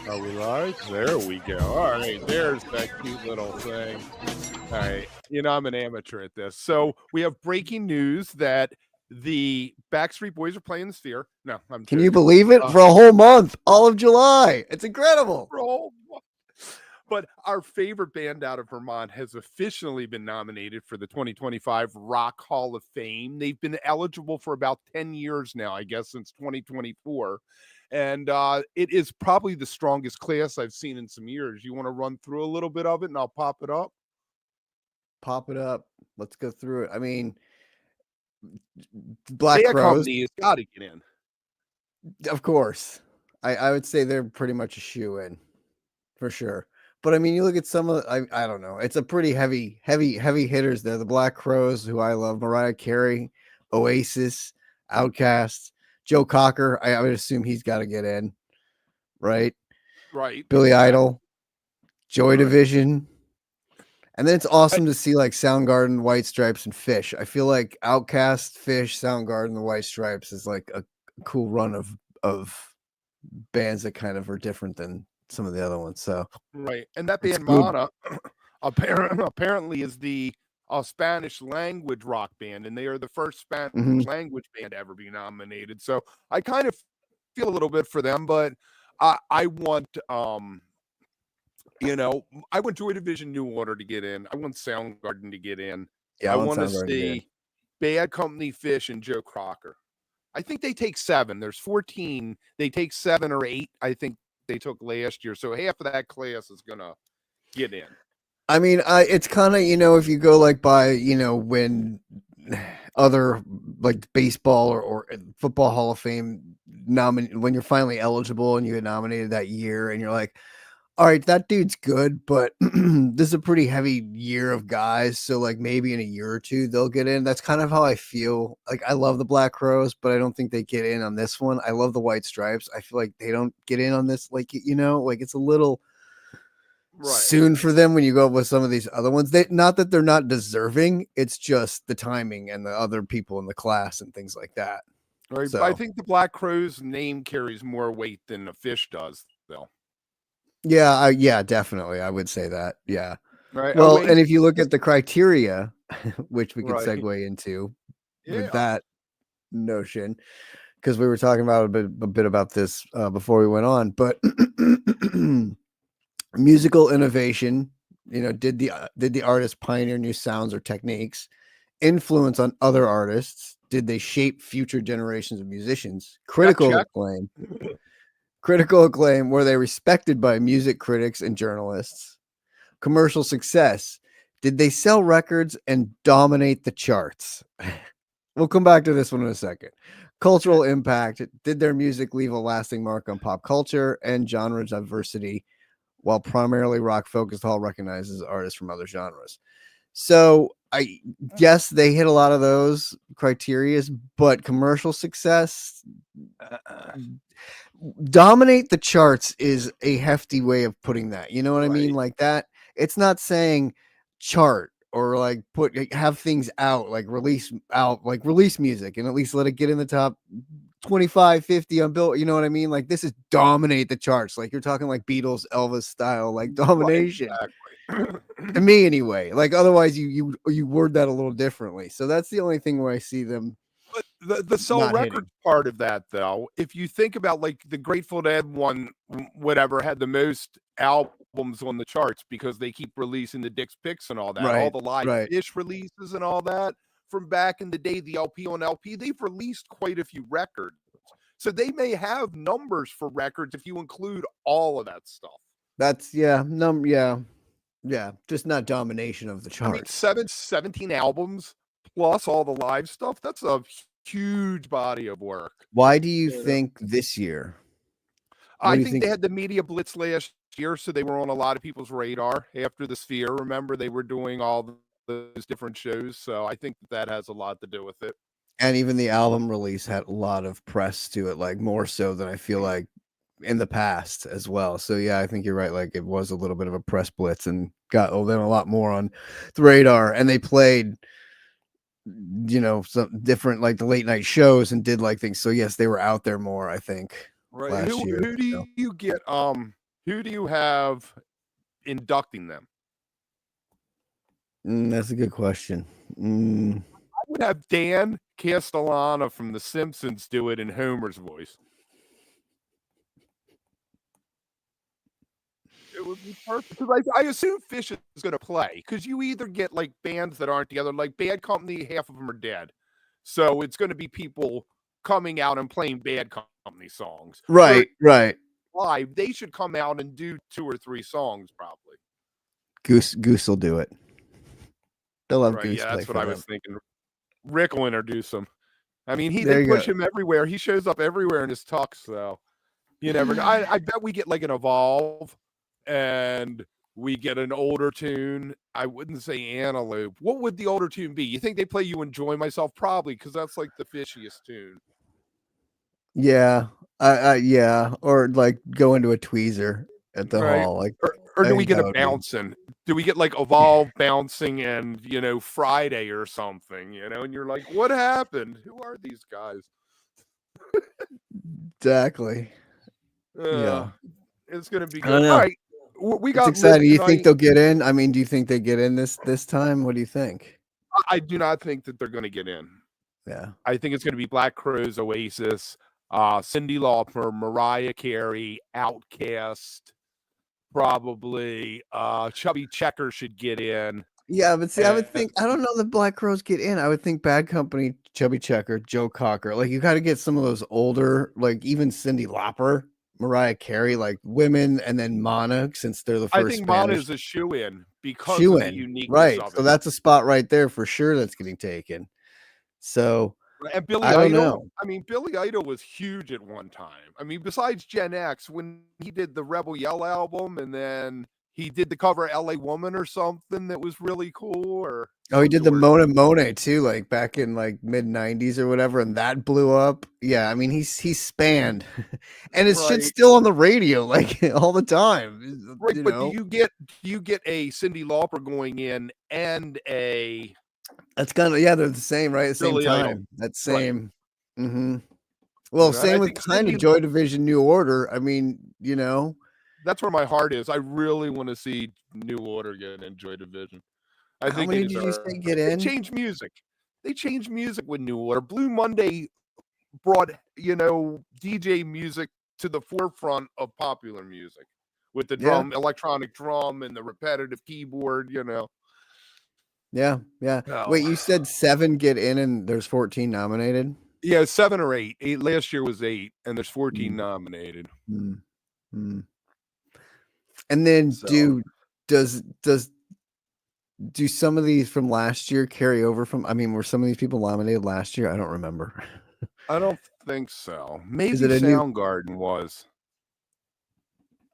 Are we live? There we go. All right, there's that cute little thing. All right, I'm an amateur at this. So we have breaking news that the Backstreet Boys are playing the Sphere. No, I'm Can you joking. believe it? For a whole month, all of July. It's incredible. But our favorite band out of Vermont has officially been nominated for the 2025 Rock Hall of Fame. They've been eligible for about 10 years now, I guess, since 2024. And it is probably the strongest class I've seen in some years. You want to run through a little bit of it and I'll pop it up? Pop it up. Let's go through it. I mean, Black Bad Crows. Company has got to get in. Of course. I would say they're pretty much a shoe-in for sure. But I mean, you look at some of I don't know. It's a pretty heavy hitters there. The Black Crows, who I love, Mariah Carey, Oasis, Outkast, Joe Cocker. I would assume he's got to get in, right? Right. Billy Idol, Joy Division. And then it's awesome to see like Soundgarden, White Stripes, and PHiSH. I feel like Outkast, PHiSH, Soundgarden, the White Stripes is like a cool run of bands that kind of are different than some of the other ones. So right, and that band Mana apparently is the Spanish language rock band, and they are the first Spanish language band to ever be nominated. So I kind of feel a little bit for them, but I want I want Joy Division, New Order to get in. I want Soundgarden to get in. Yeah, I want to see Bad Company, PHiSH, and Joe Cocker. I think they take 7. There's 14. They take 7 or 8. I think they took last year. So half of that class is going to get in. I mean, it's kind of, if you go like by, when other like baseball or football Hall of Fame when you're finally eligible and you get nominated that year and you're like, all right, that dude's good, but this is a pretty heavy year of guys. So like maybe in a year or two, they'll get in. That's kind of how I feel. Like I love the Black Crows, but I don't think they get in on this one. I love the White Stripes. I feel like they don't get in on this. Like, like it's a little soon for them when you go up with some of these other ones. Not that they're not deserving. It's just the timing and the other people in the class and things like that. Right. So, I think the Black Crows name carries more weight than a PHiSH does, though. Yeah, definitely. I would say that. Yeah. Right. Well, and if you look at the criteria, which we could segue into with that notion, because we were talking about a bit about this before we went on, but musical innovation, did the artist pioneer new sounds or techniques, influence on other artists? Did they shape future generations of musicians? Critical acclaim, were they respected by music critics and journalists? Commercial success, did they sell records and dominate the charts? We'll come back to this one in a second. Cultural impact, did their music leave a lasting mark on pop culture? And genre diversity, while primarily rock focused, Hall recognizes artists from other genres. So I guess they hit a lot of those criteria, but commercial success, dominate the charts is a hefty way of putting that. You know what I mean? Like that. It's not saying chart or like have things out, like release music and at least let it get in the top 25, 50 on Bill. You know what I mean? Like this is dominate the charts. Like you're talking like Beatles, Elvis style, like domination. To me anyway. Like otherwise you word that a little differently. So that's the only thing where I see them. But the sell record part of that, though, if you think about like the Grateful Dead one, whatever, had the most albums on the charts because they keep releasing the Dick's Picks and all that, all the live PHiSH releases and all that from back in the day, the LP on LP, they've released quite a few records. So they may have numbers for records if you include all of that stuff. That's just not domination of the charts. I mean, 17 albums plus all the live stuff. That's a huge body of work. Why do you think this year? I think they had the media blitz last year, so they were on a lot of people's radar after the Sphere. Remember, they were doing all those different shows, so I think that has a lot to do with it. And even the album release had a lot of press to it, like more so than I feel like in the past as well. So yeah, I think you're right. Like it was a little bit of a press blitz and got them a lot more on the radar, and they played some different like the late night shows and did like things. So yes, they were out there more, I think. Right. Who do you get? Who who do you have inducting them? That's a good question. I would have Dan Castellano from The Simpsons do it in Homer's voice. It would be perfect because I assume PHiSH is going to play because you either get like bands that aren't together, like Bad Company, half of them are dead, so it's going to be people coming out and playing Bad Company songs. Right. Live, they should come out and do 2 or 3 songs probably. Goose will do it. They'll have right, Goose. Yeah, play that's what for I them. was thinking. Rick will introduce him. I mean, There they you push go. him everywhere. He shows up everywhere in his tux, so you never know. I bet we get like an Evolve and we get an older tune. I wouldn't say Antelope. What would the older tune be? You think they play You Enjoy Myself? Probably, because that's like the fishiest tune. Yeah. Yeah. Or like go into a tweezer at the Right. hall. Like, Or do we think get that a would be- bouncing? Do we get like Evolve bouncing and, Friday or something, and you're like, what happened? Who are these guys? Exactly. Yeah. It's going to be I don't good. know. All right. We It's got exciting. Live You think tonight. they'll get in? I mean, do you think they get in this time? What do you think? I do not think that they're going to get in. Yeah. I think it's going to be Black Crowes, Oasis, Cyndi Lauper, Mariah Carey, Outkast, probably Chubby Checker should get in. Yeah, but see, I would think I don't know that Black Crowes get in. I would think Bad Company, Chubby Checker, Joe Cocker. Like you got to get some of those older, like even Cyndi Lauper, Mariah Carey, like women, and then Mana, since they're the first. I think Mana is a shoe-in because of the uniqueness right. of it. So that's a spot right there for sure that's getting taken. So and Billy I don't Idol. know. I mean, Billy Idol was huge at one time. I mean, besides Gen X, when he did the Rebel Yell album, and then he did the cover "L.A. Woman" or something that was really cool. Or he did the Mona Monet too, like back in like mid '90s or whatever, and that blew up. Yeah, I mean he's spanned, and his shit's still on the radio like all the time. Right, but do you get a Cyndi Lauper going in and a? That's kind of they're the same, right? At the Billy same time, Idol. that same. Right. Mm-hmm. Well, same with kind of Joy Division, New Order. I mean, that's where my heart is. I really want to see New Order get in Joy Division. I think many did you say get in? They changed music. They changed music with New Order. Blue Monday brought DJ music to the forefront of popular music with the drum, electronic drum, and the repetitive keyboard. Yeah. Oh. Wait, you said 7 get in, and there's 14 nominated. Yeah, 7 or 8. 8 last year was 8, and there's 14 nominated. And then do some of these from last year carry over from? I mean, were some of these people nominated last year? I don't remember. I don't think so. Maybe Soundgarden was.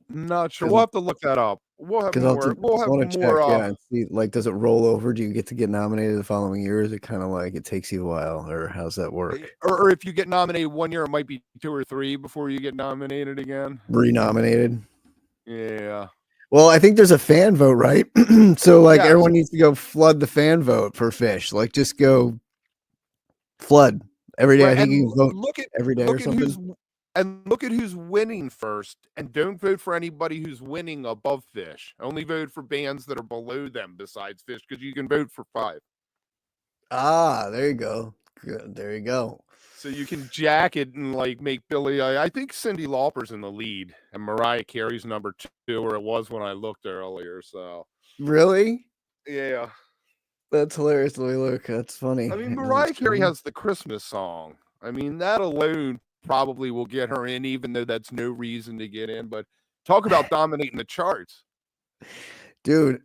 Not sure. We'll have to look that up. We'll have more. We'll have more. Check, and see, like, does it roll over? Do you get to get nominated the following year? Is it kind of like it takes you a while, or how's that work? Or if you get nominated one year, it might be 2 or 3 before you get nominated again. Renominated. Yeah. Well, I think there's a fan vote, right? So, like, everyone needs to go flood the fan vote for PHiSH. Like, just go flood every day. I think you vote every day or something. And look at who's winning first, and don't vote for anybody who's winning above PHiSH. Only vote for bands that are below them besides PHiSH, because you can vote for 5. Ah, there you go. Good. There you go. So you can jack it and like make Billy. I think Cyndi Lauper's in the lead, and Mariah Carey's number 2, or it was when I looked earlier. So really, yeah, that's hilarious. Let me look. That's funny. I mean, Mariah Carey has the Christmas song. I mean, that alone probably will get her in, even though that's no reason to get in. But talk about dominating the charts, dude.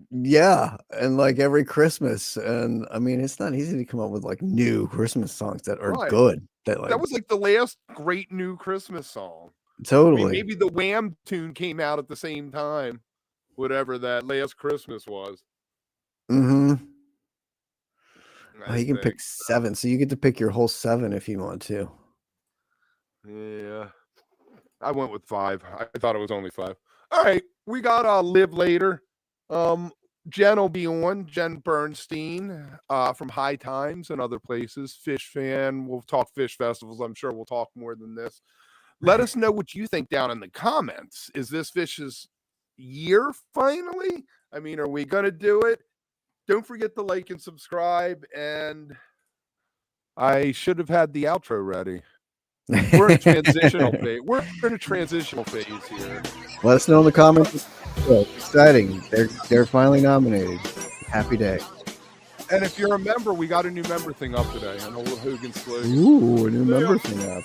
Yeah, and like every Christmas, and I mean, it's not easy to come up with like new Christmas songs that are good. That was like the last great new Christmas song. Totally. I mean, maybe the Wham tune came out at the same time, whatever that last Christmas was. Mm-hmm. You can pick 7, so you get to pick your whole 7 if you want to. Yeah, I went with 5. I thought it was only 5. All right, we got Live Later. Jen will be on, Jen Bernstein from High Times and other places. PHiSH fan. We'll talk PHiSH festivals. I'm sure we'll talk more than this. Let us know what you think down in the comments. Is this PHiSH's year finally? I mean, are we going to do it? Don't forget to like and subscribe. And I should have had the outro ready. We're in a transitional phase. We're in a transitional phase here. Let us know in the comments. Oh, exciting. They're finally nominated. Happy day. And if you're a member, we got a new member thing up today. An old Hogan slogan. Ooh, a new member thing up.